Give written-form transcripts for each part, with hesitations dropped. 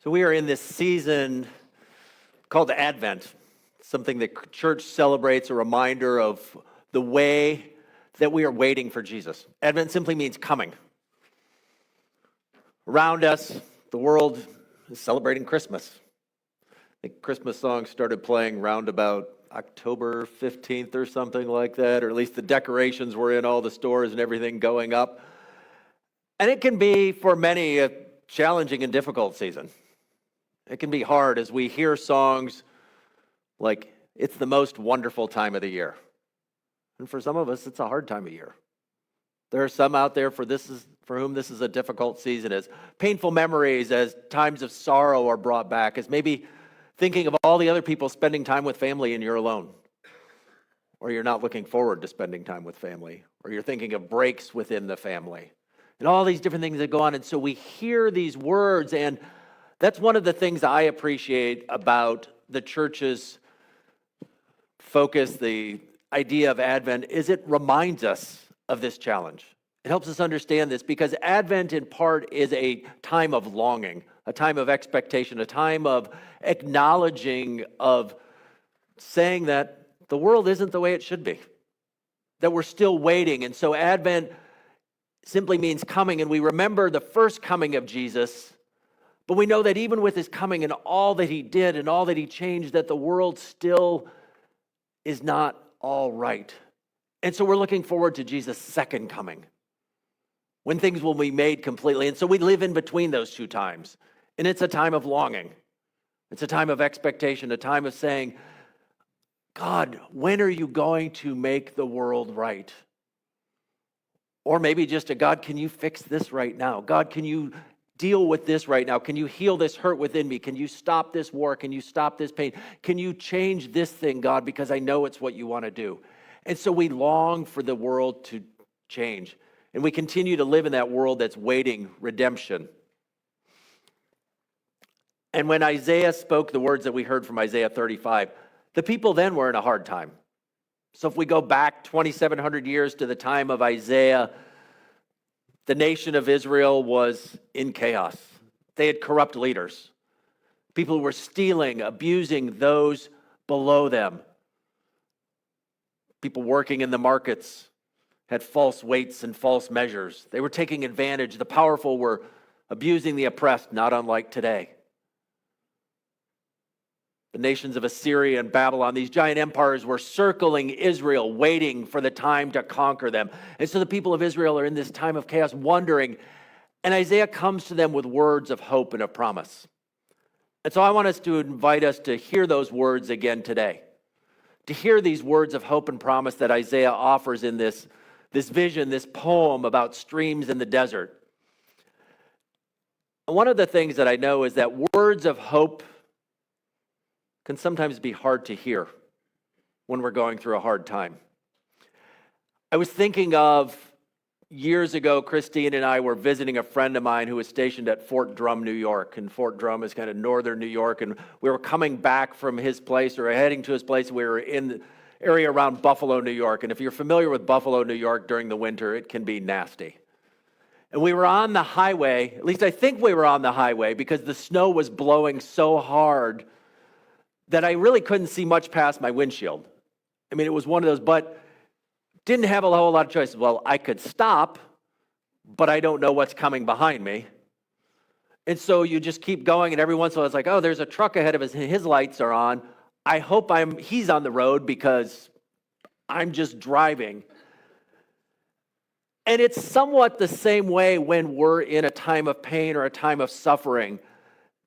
So we are in this season called Advent, something that church celebrates, a reminder of the way that we are waiting for Jesus. Advent simply means coming. Around us, the world is celebrating Christmas. I think Christmas songs started playing round about October 15th or something like that, or at least the decorations were in all the stores and everything going up. And it can be, for many, a challenging and difficult season. It can be hard as we hear songs like, it's the most wonderful time of the year. And for some of us, it's a hard time of year. There are some out there for whom this is a difficult season, as painful memories, as times of sorrow are brought back, as maybe thinking of all the other people spending time with family and you're alone. Or you're not looking forward to spending time with family. Or you're thinking of breaks within the family. And all these different things that go on. And so we hear these words, and that's one of the things I appreciate about the church's focus, the idea of Advent, is it reminds us of this challenge. It helps us understand this because Advent in part is a time of longing, a time of expectation, a time of acknowledging, of saying that the world isn't the way it should be, that we're still waiting. And so Advent simply means coming, and we remember the first coming of Jesus. But we know that even with his coming and all that he did and all that he changed, that the world still is not all right. And so we're looking forward to Jesus' second coming, when things will be made completely. And so we live in between those two times. And it's a time of longing. It's a time of expectation, a time of saying, God, when are you going to make the world right? Or maybe just a God, can you fix this right now? God, can you deal with this right now? Can you heal this hurt within me? Can you stop this war? Can you stop this pain? Can you change this thing, God, because I know it's what you want to do. And so we long for the world to change. And we continue to live in that world that's waiting redemption. And when Isaiah spoke the words that we heard from Isaiah 35, the people then were in a hard time. So if we go back 2,700 years to the time of Isaiah, the nation of Israel was in chaos. They had corrupt leaders. People were stealing, abusing those below them. People working in the markets had false weights and false measures. They were taking advantage. The powerful were abusing the oppressed, not unlike today. The nations of Assyria and Babylon, these giant empires, were circling Israel, waiting for the time to conquer them. And so the people of Israel are in this time of chaos, wondering. And Isaiah comes to them with words of hope and of promise. And so I want us to invite us to hear those words again today. To hear these words of hope and promise that Isaiah offers in this vision, this poem about streams in the desert. And one of the things that I know is that words of hope can sometimes be hard to hear when we're going through a hard time. I was thinking of years ago, Christine and I were visiting a friend of mine who was stationed at Fort Drum, New York. And Fort Drum is kind of northern New York. And we were coming back from his place or heading to his place. We were in the area around Buffalo, New York. And if you're familiar with Buffalo, New York during the winter, it can be nasty. And we were on the highway, at least I think we were on the highway, because the snow was blowing so hard that I really couldn't see much past my windshield. I mean, it was one of those, but didn't have a whole lot of choices. Well, I could stop, but I don't know what's coming behind me. And so you just keep going, and every once in a while it's like, oh, there's a truck ahead of us, and his lights are on. I hope he's on the road because I'm just driving. And it's somewhat the same way when we're in a time of pain or a time of suffering,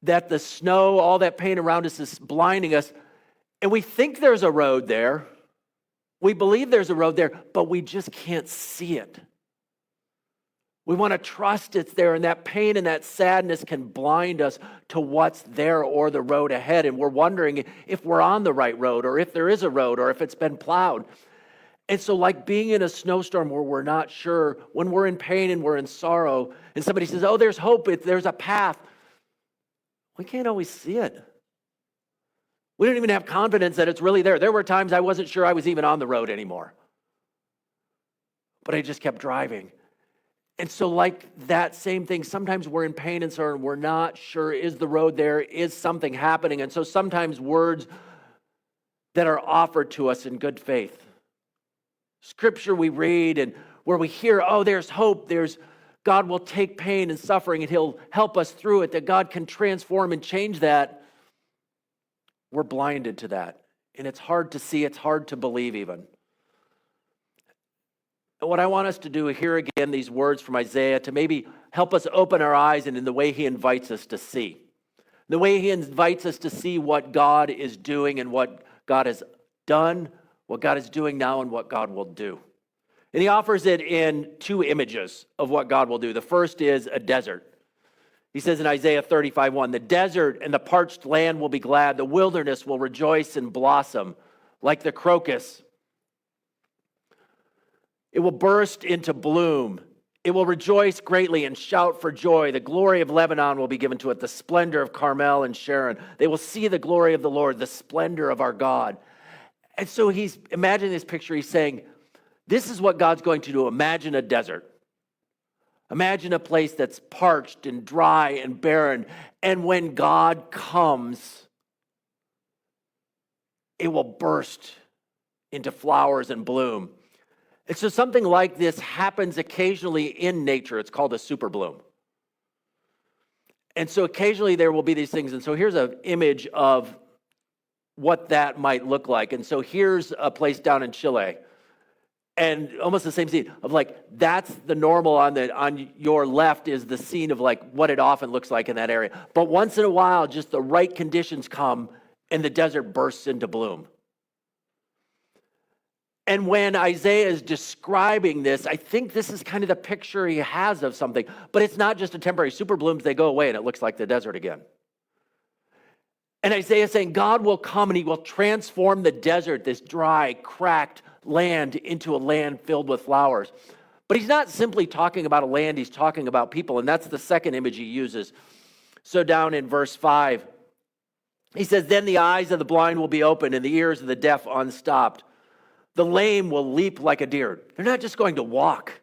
that the snow, all that pain around us is blinding us. And we think there's a road there. We believe there's a road there, but we just can't see it. We want to trust it's there, and that pain and that sadness can blind us to what's there or the road ahead. And we're wondering if we're on the right road, or if there is a road, or if it's been plowed. And so like being in a snowstorm where we're not sure, when we're in pain and we're in sorrow, and somebody says, oh, there's hope, there's a path. We can't always see it. We don't even have confidence that it's really there. There were times I wasn't sure I was even on the road anymore. But I just kept driving. And so like that same thing, sometimes we're in pain and sorrow and we're not sure, is the road there? Is something happening? And so sometimes words that are offered to us in good faith, scripture we read and where we hear, oh, there's hope, God will take pain and suffering and he'll help us through it, that God can transform and change that. We're blinded to that. And it's hard to see, it's hard to believe even. And what I want us to do here again, these words from Isaiah, to maybe help us open our eyes and in the way he invites us to see. The way he invites us to see what God is doing and what God has done, what God is doing now, and what God will do. And he offers it in two images of what God will do. The first is a desert. He says in Isaiah 35:1, the desert and the parched land will be glad. The wilderness will rejoice and blossom like the crocus. It will burst into bloom. It will rejoice greatly and shout for joy. The glory of Lebanon will be given to it, the splendor of Carmel and Sharon. They will see the glory of the Lord, the splendor of our God. And so he's imagining this picture. He's saying, this is what God's going to do. Imagine a desert. Imagine a place that's parched and dry and barren. And when God comes, it will burst into flowers and bloom. And so something like this happens occasionally in nature. It's called a super bloom. And so occasionally there will be these things. And so here's an image of what that might look like. And so here's a place down in Chile. And almost the same scene of like, that's the normal on your left is the scene of like what it often looks like in that area. But once in a while, just the right conditions come and the desert bursts into bloom. And when Isaiah is describing this, I think this is kind of the picture he has of something. But it's not just a temporary super blooms, they go away and it looks like the desert again. And Isaiah is saying God will come and he will transform the desert, this dry, cracked land, into a land filled with flowers. But he's not simply talking about a land, he's talking about people. And that's the second image he uses. So down in verse 5, he says, then the eyes of the blind will be opened and the ears of the deaf unstopped. The lame will leap like a deer. They're not just going to walk,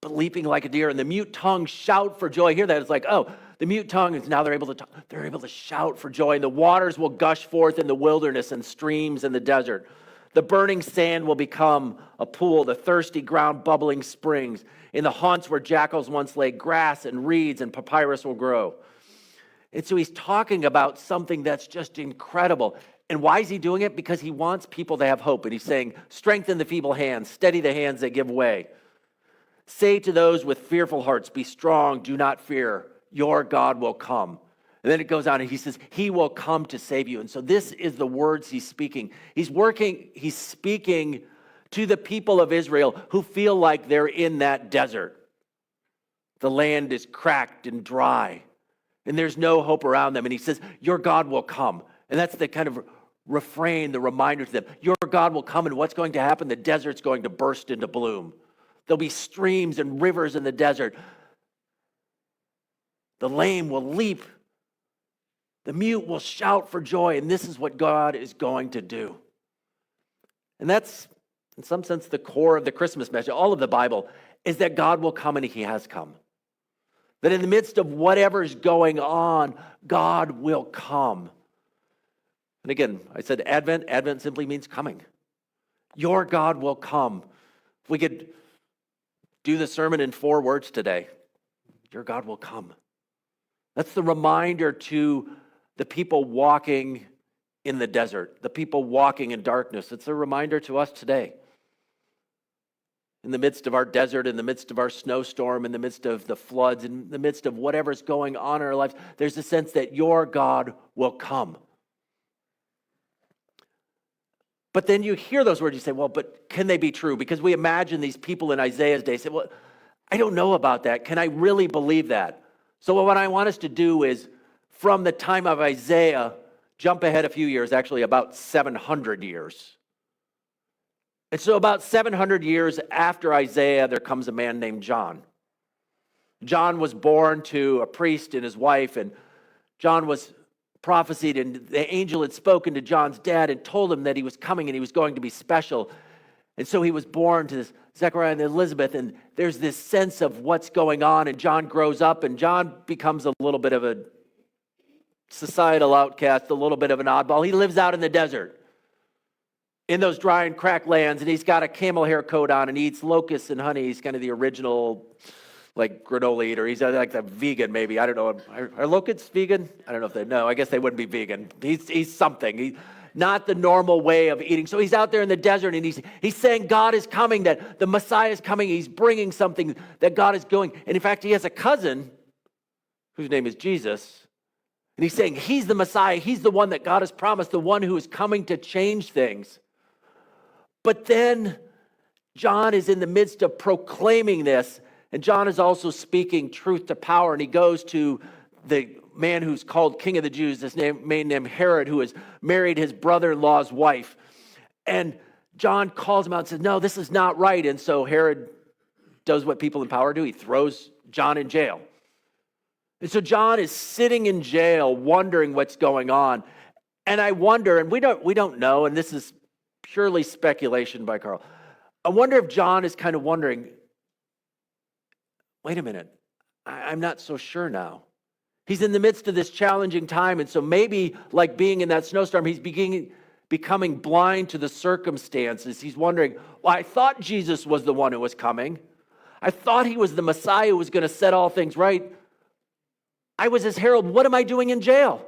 but leaping like a deer. And the mute tongue shout for joy. Hear that? It's like, oh, the mute tongue is now they're able to talk. They're able to shout for joy. And the waters will gush forth in the wilderness and streams in the desert. The burning sand will become a pool, the thirsty ground bubbling springs. In the haunts where jackals once lay, grass and reeds and papyrus will grow. And so he's talking about something that's just incredible. And why is he doing it? Because he wants people to have hope. And he's saying, strengthen the feeble hands, steady the hands that give way. Say to those with fearful hearts, be strong, do not fear. Your God will come. And then it goes on and he says, he will come to save you. And so this is the words he's speaking. He's speaking to the people of Israel who feel like they're in that desert. The land is cracked and dry, and there's no hope around them. And he says, your God will come. And that's the kind of refrain, the reminder to them. Your God will come, and what's going to happen? The desert's going to burst into bloom. There'll be streams and rivers in the desert. The lame will leap. The mute will shout for joy, and this is what God is going to do. And that's, in some sense, the core of the Christmas message. All of the Bible is that God will come, and he has come. That in the midst of whatever's going on, God will come. And again, I said Advent. Advent simply means coming. Your God will come. If we could do the sermon in 4 words today, your God will come. That's the reminder to the people walking in the desert, the people walking in darkness. It's a reminder to us today. In the midst of our desert, in the midst of our snowstorm, in the midst of the floods, in the midst of whatever's going on in our lives, there's a sense that your God will come. But then you hear those words, you say, well, but can they be true? Because we imagine these people in Isaiah's day say, well, I don't know about that. Can I really believe that? So what I want us to do is, from the time of Isaiah, jump ahead a few years, actually about 700 years. And so about 700 years after Isaiah, there comes a man named John. John was born to a priest and his wife, and John was prophesied, and the angel had spoken to John's dad and told him that he was coming and he was going to be special. And so he was born to this Zechariah and Elizabeth, and there's this sense of what's going on, and John grows up, and John becomes a little bit of a societal outcast, a little bit of an oddball. He lives out in the desert, in those dry and cracked lands, and he's got a camel hair coat on, and he eats locusts and honey. He's kind of the original, like, granola eater. He's like a vegan, maybe. I don't know. Are locusts vegan? I don't know if they know. I guess they wouldn't be vegan. He's something. Not the normal way of eating. So he's out there in the desert, and he's saying God is coming, that the Messiah is coming. He's bringing something that God is doing. And in fact, he has a cousin whose name is Jesus. And he's saying he's the Messiah. He's the one that God has promised, the one who is coming to change things. But then John is in the midst of proclaiming this. And John is also speaking truth to power. And he goes to the man who's called King of the Jews, this man named Herod, who has married his brother-in-law's wife. And John calls him out and says, no, this is not right. And so Herod does what people in power do. He throws John in jail. And so John is sitting in jail wondering what's going on. And I wonder, and we don't know, and this is purely speculation by Carl. I wonder if John is kind of wondering, wait a minute, I'm not so sure now. He's in the midst of this challenging time, and so maybe, like being in that snowstorm, he's becoming blind to the circumstances. He's wondering, well, I thought Jesus was the one who was coming. I thought he was the Messiah who was going to set all things right. I was his herald. What am I doing in jail?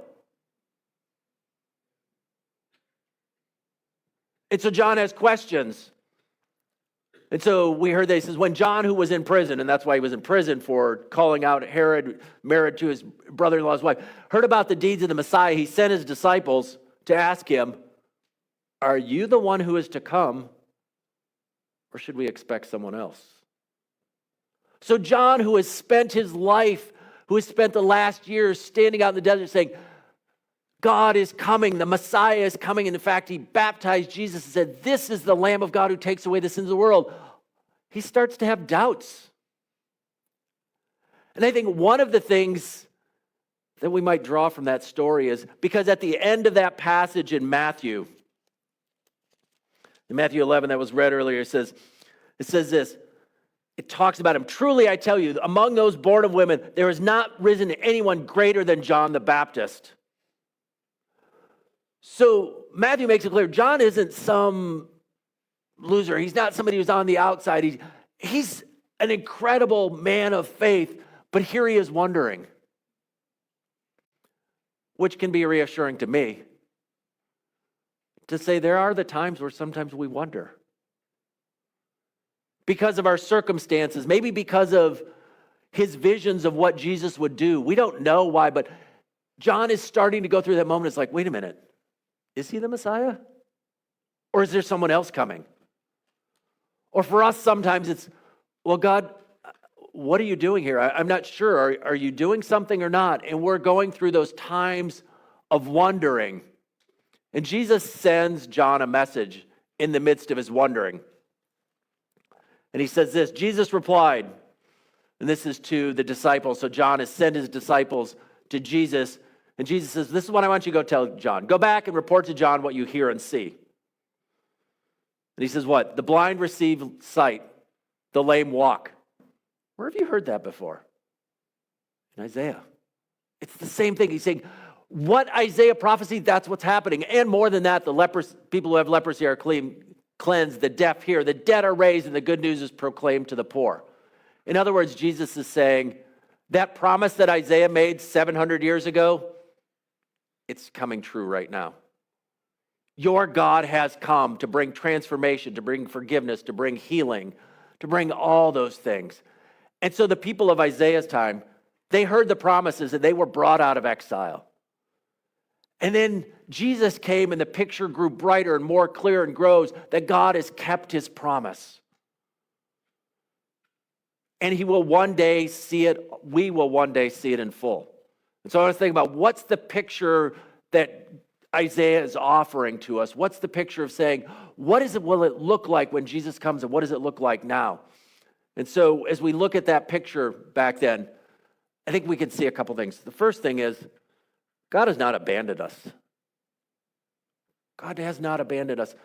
And so John has questions. And so we heard that he says, when John, who was in prison, and that's why he was in prison for calling out Herod, married to his brother-in-law's wife, heard about the deeds of the Messiah, he sent his disciples to ask him, are you the one who is to come, or should we expect someone else? So John, who has spent his life, who has spent the last years standing out in the desert saying, God is coming, the Messiah is coming. And in fact, he baptized Jesus and said, this is the Lamb of God who takes away the sins of the world. He starts to have doubts. And I think one of the things that we might draw from that story is because at the end of that passage in Matthew 11 that was read earlier, it says this. It talks about him. Truly, I tell you, among those born of women, there has not risen anyone greater than John the Baptist. So Matthew makes it clear, John isn't some loser. He's not somebody who's on the outside. He's an incredible man of faith, but here he is wondering, which can be reassuring to me, to say there are the times where sometimes we wonder. Because of our circumstances, maybe because of his visions of what Jesus would do. We don't know why, but John is starting to go through that moment. It's like, wait a minute. Is he the Messiah? Or is there someone else coming? Or for us, sometimes it's, well, God, what are you doing here? I'm not sure. Are you doing something or not? And we're going through those times of wondering. And Jesus sends John a message in the midst of his wondering. And he says this, Jesus replied, and this is to the disciples. So John has sent his disciples to Jesus. And Jesus says, this is what I want you to go tell John. Go back and report to John what you hear and see. And he says what? The blind receive sight. The lame walk. Where have you heard that before? In Isaiah. It's the same thing. He's saying, what Isaiah prophesied, that's what's happening. And more than that, the lepers, people who have leprosy are cleansed, the deaf hear, the dead are raised, and the good news is proclaimed to the poor. In other words, Jesus is saying, that promise that Isaiah made 700 years ago, it's coming true right now. Your God has come to bring transformation, to bring forgiveness, to bring healing, to bring all those things. And so the people of Isaiah's time, they heard the promises and they were brought out of exile. And then Jesus came and the picture grew brighter and more clear and grows that God has kept his promise. And he will one day see it, we will one day see it in full. And so I was thinking about what's the picture that Isaiah is offering to us? What's the picture of saying, will it look like when Jesus comes and what does it look like now? And so as we look at that picture back then, I think we can see a couple things. The first thing is, God has not abandoned us. God has not abandoned us.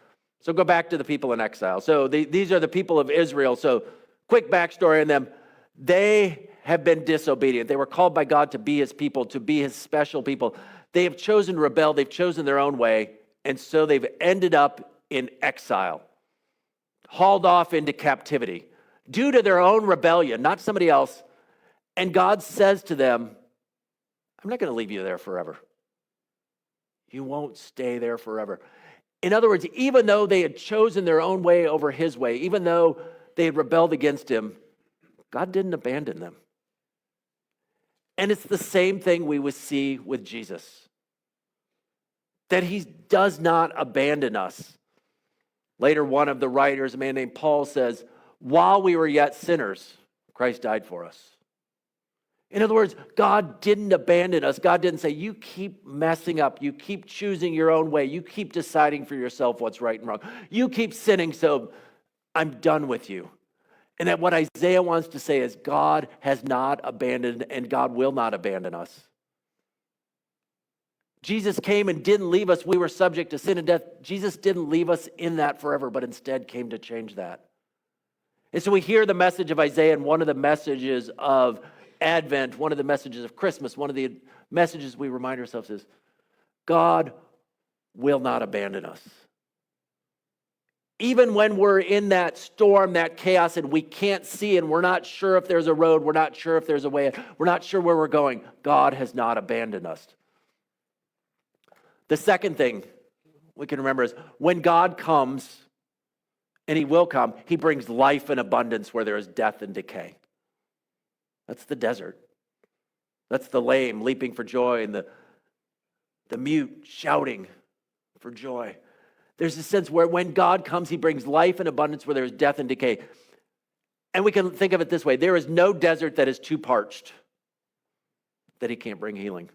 So go back to the people in exile. So these are the people of Israel. So quick backstory on them. They have been disobedient. They were called by God to be his people, to be his special people. They have chosen to rebel. They've chosen their own way. And so they've ended up in exile, hauled off into captivity due to their own rebellion, not somebody else. And God says to them, I'm not going to leave you there forever. You won't stay there forever. In other words, even though they had chosen their own way over his way, even though they had rebelled against him, God didn't abandon them. And it's the same thing we would see with Jesus, that he does not abandon us. Later, one of the writers, a man named Paul, says, while we were yet sinners, Christ died for us. In other words, God didn't abandon us. God didn't say, you keep messing up. You keep choosing your own way. You keep deciding for yourself what's right and wrong. You keep sinning, so I'm done with you. And that what Isaiah wants to say is God has not abandoned and God will not abandon us. Jesus came and didn't leave us. We were subject to sin and death. Jesus didn't leave us in that forever, but instead came to change that. And so we hear the message of Isaiah, and one of the messages of Advent, one of the messages of Christmas, one of the messages we remind ourselves is God will not abandon us. Even when we're in that storm, that chaos, and we can't see, and we're not sure if there's a road, we're not sure if there's a way, we're not sure where we're going, God has not abandoned us. The second thing we can remember is when God comes, and he will come, he brings life and abundance where there is death and decay. That's the desert. That's the lame leaping for joy and the mute shouting for joy. There's a sense where when God comes, he brings life and abundance where there is death and decay. And we can think of it this way. There is no desert that is too parched that he can't bring healing.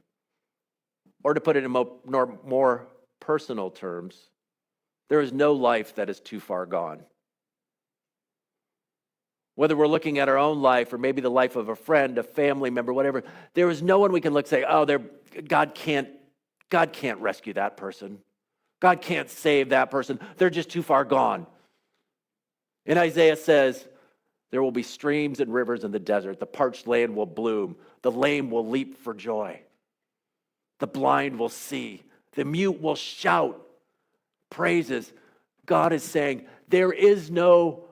Or to put it in more personal terms, there is no life that is too far gone. Whether we're looking at our own life or maybe the life of a friend, a family member, whatever, there is no one we can look and say, oh, God can't rescue that person. God can't save that person. They're just too far gone. And Isaiah says, there will be streams and rivers in the desert. The parched land will bloom. The lame will leap for joy. The blind will see. The mute will shout praises. God is saying, there is no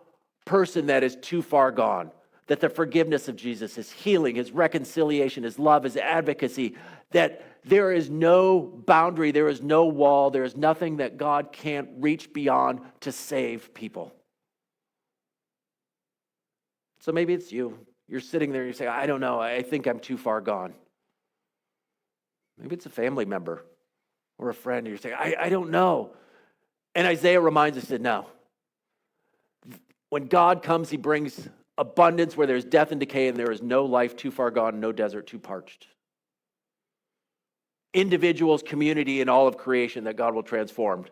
person that is too far gone, that the forgiveness of Jesus, his healing, his reconciliation, his love, his advocacy, that there is no boundary, there is no wall, there is nothing that God can't reach beyond to save people. So maybe it's you. You're sitting there and you say, I don't know, I think I'm too far gone. Maybe it's a family member or a friend, and you're saying, I don't know. And Isaiah reminds us that no. When God comes, he brings abundance where there's death and decay, and there is no life too far gone, no desert too parched. Individuals, community, and all of creation that God will transform.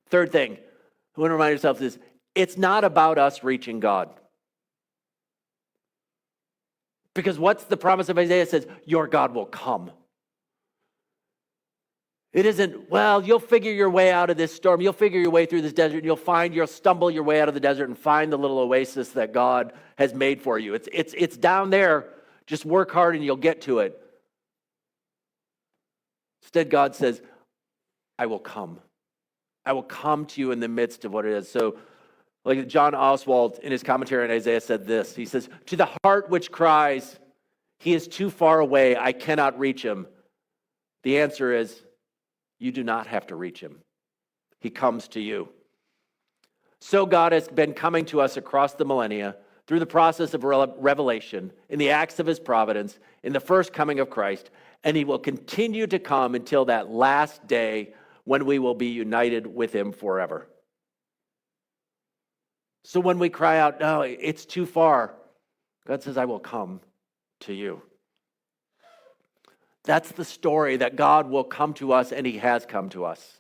Third thing, we want to remind ourselves is, it's not about us reaching God. Because what's the promise of Isaiah? It says, your God will come. It isn't, well, you'll figure your way out of this storm. You'll figure your way through this desert. You'll stumble your way out of the desert and find the little oasis that God has made for you. It's down there. Just work hard and you'll get to it. Instead, God says, I will come. I will come to you in the midst of what it is. So, like John Oswald in his commentary on Isaiah said this. He says, to the heart which cries, he is too far away, I cannot reach him. The answer is, you do not have to reach him. He comes to you. So God has been coming to us across the millennia through the process of revelation, in the acts of his providence, in the first coming of Christ, and he will continue to come until that last day when we will be united with him forever. So when we cry out, no, it's too far, God says, I will come to you. That's the story, that God will come to us, and he has come to us.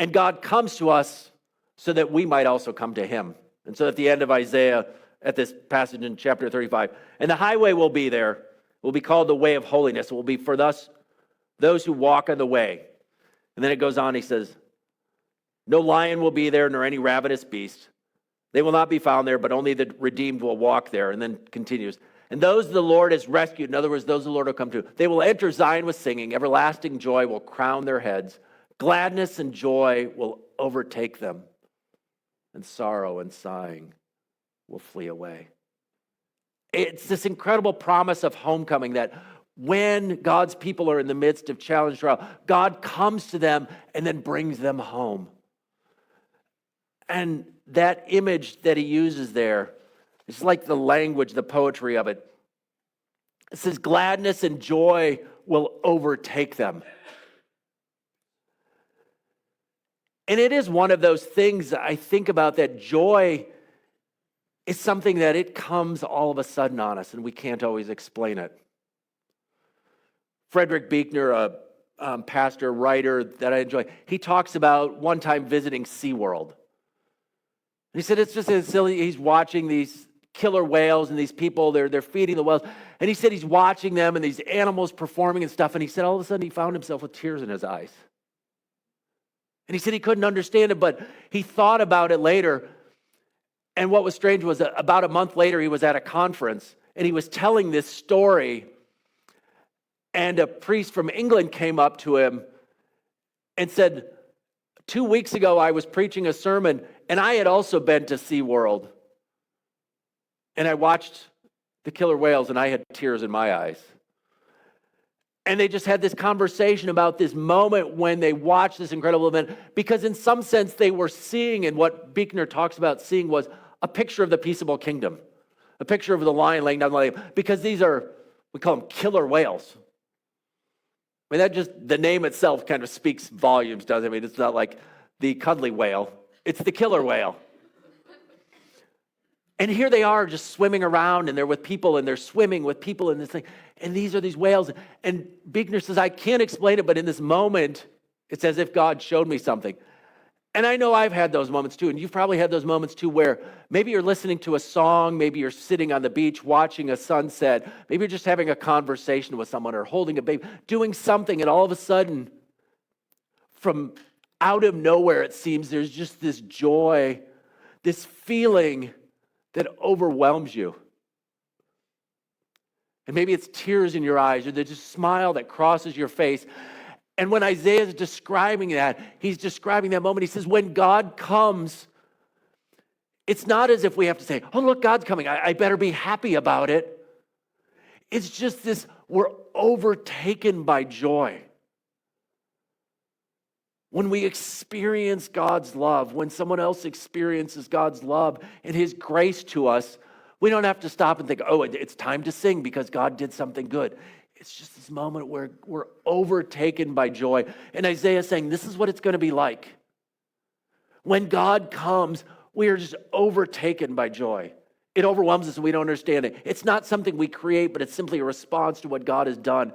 And God comes to us so that we might also come to him. And so at the end of Isaiah, at this passage in chapter 35, and the highway will be there, will be called the way of holiness. It will be for those who walk on the way. And then it goes on, he says, No lion will be there, nor any ravenous beast. They will not be found there, but only the redeemed will walk there. And then continues. And those the Lord has rescued, in other words, those the Lord will come to, they will enter Zion with singing. Everlasting joy will crown their heads. Gladness and joy will overtake them. And sorrow and sighing will flee away. It's this incredible promise of homecoming that when God's people are in the midst of challenge, trial, God comes to them and then brings them home. And that image that he uses there, it's like the language, the poetry of it. It says, gladness and joy will overtake them. And it is one of those things I think about, that joy is something that it comes all of a sudden on us and we can't always explain it. Frederick Buechner, a pastor, writer that I enjoy, he talks about one time visiting SeaWorld. He said it's just silly. He's watching these killer whales and these people, they're feeding the whales. And he said he's watching them and these animals performing and stuff. And he said all of a sudden he found himself with tears in his eyes. And he said he couldn't understand it, but he thought about it later. And what was strange was that about a month later, he was at a conference and he was telling this story. And a priest from England came up to him and said, 2 weeks ago, I was preaching a sermon and I had also been to SeaWorld. And I watched the killer whales and I had tears in my eyes. And they just had this conversation about this moment when they watched this incredible event, because in some sense they were seeing, and what Buechner talks about seeing was a picture of the peaceable kingdom, a picture of the lion laying down the lamb, because these are, we call them killer whales. I mean, that just, the name itself kind of speaks volumes, doesn't it? I mean, it's not like the cuddly whale, it's the killer whale. And here they are just swimming around and they're with people and they're swimming with people in this thing. And these are these whales. And Buechner says, I can't explain it, but in this moment, it's as if God showed me something. And I know I've had those moments too. And you've probably had those moments too where maybe you're listening to a song, maybe you're sitting on the beach watching a sunset, maybe you're just having a conversation with someone or holding a baby, doing something, and all of a sudden, from out of nowhere, it seems there's just this joy, this feeling that overwhelms you. And maybe it's tears in your eyes, or there's just a smile that crosses your face. And when Isaiah is describing that, he's describing that moment. He says, when God comes, it's not as if we have to say, oh, look, God's coming. I better be happy about it. It's just this, we're overtaken by joy. When we experience God's love, when someone else experiences God's love and his grace to us, we don't have to stop and think, oh, it's time to sing because God did something good. It's just this moment where we're overtaken by joy. And Isaiah is saying, this is what it's going to be like. When God comes, we are just overtaken by joy. It overwhelms us and we don't understand it. It's not something we create, but it's simply a response to what God has done.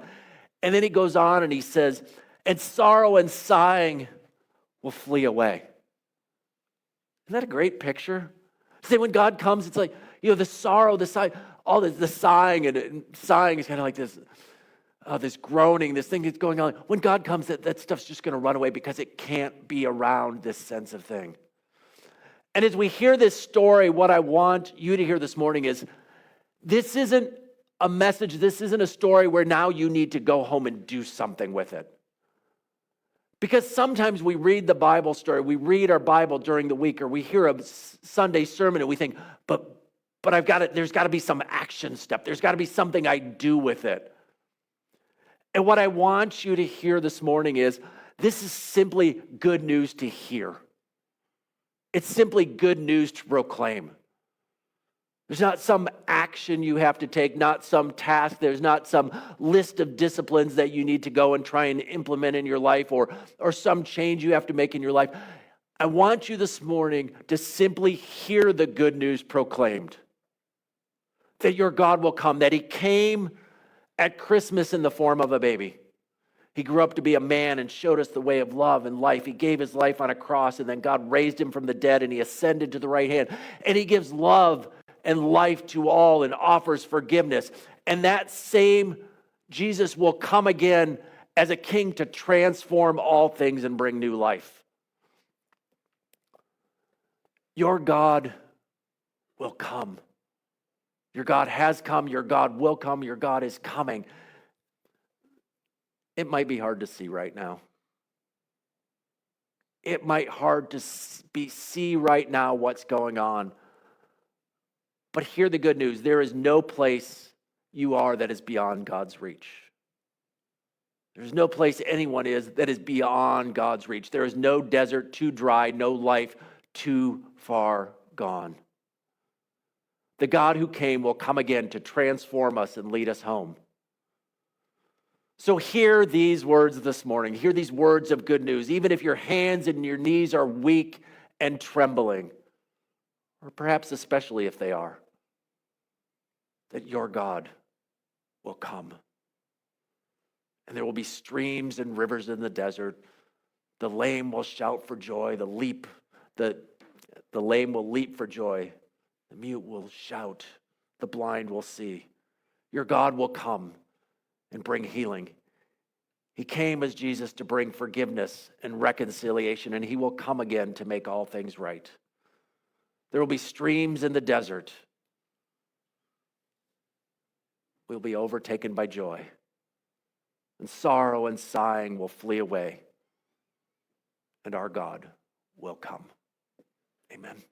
And then he goes on and he says, and sorrow and sighing will flee away. Isn't that a great picture? See, when God comes, it's like, the sorrow, the sighing, all this, the sighing, and sighing is kind of like this groaning, this thing that's going on. When God comes, that stuff's just going to run away because it can't be around this sense of thing. And as we hear this story, what I want you to hear this morning is, this isn't a message, this isn't a story where now you need to go home and do something with it. Because sometimes we read the Bible story, we read our Bible during the week, or we hear a Sunday sermon and we think, but there's got to be some action step. There's got to be something I do with it. And what I want you to hear this morning is, this is simply good news to hear. It's simply good news to proclaim. There's not some action you have to take, not some task. There's not some list of disciplines that you need to go and try and implement in your life, or some change you have to make in your life. I want you this morning to simply hear the good news proclaimed. That your God will come, that he came at Christmas in the form of a baby. He grew up to be a man and showed us the way of love and life. He gave his life on a cross, and then God raised him from the dead and he ascended to the right hand. And he gives love and life to all and offers forgiveness. And that same Jesus will come again as a king to transform all things and bring new life. Your God will come. Your God has come. Your God will come. Your God is coming. It might be hard to see right now. It might hard to see right now what's going on. But hear the good news. There is no place you are that is beyond God's reach. There's no place anyone is that is beyond God's reach. There is no desert too dry, no life too far gone. The God who came will come again to transform us and lead us home. So hear these words this morning. Hear these words of good news, even if your hands and your knees are weak and trembling, or perhaps especially if they are, that your God will come. And there will be streams and rivers in the desert. The lame will shout for joy. The lame will leap for joy. The mute will shout. The blind will see. Your God will come and bring healing. He came as Jesus to bring forgiveness and reconciliation, and he will come again to make all things right. There will be streams in the desert. We'll be overtaken by joy. And sorrow and sighing will flee away. And our God will come. Amen.